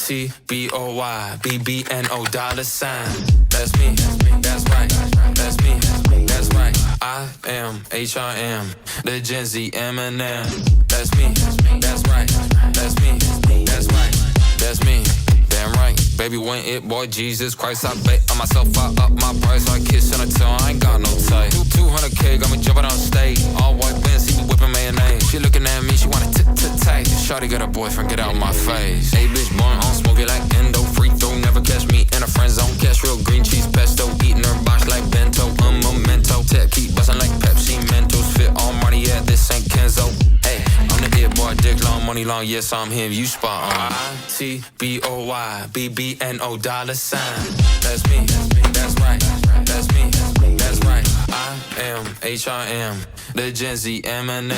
ITBOYBBNO $sign. That's me, that's right, that's me, that's right. I am HRM, the Gen Z Eminem. That's me, that's right, that's me, that's right, that's me. Damn right, baby, when it, boy, Jesus Christ, I bet on myself, I up my price, I kiss on her tongue, I ain't got no type. 200K, got me jumping on stage, all white Benz, he be whipping mayonnaise. She looking at me, she wanna tight. Shawty got a boyfriend, get out my face. Hey, bitch, born on smoke it like endo, free throw, never catch me in a friend zone. Cash real green cheese pesto, eating her box like bento, memento. Tech keep bustin' like Pepsi, Mentos, fit all money, yeah, this ain't Kenzo. Hey, I'm the it boy, dick long, money long, yes, I'm him, you spot on. ITBOYBBNO $sign. That's me, that's right, that's me, that's right. I am HRM, the Gen Z Eminem.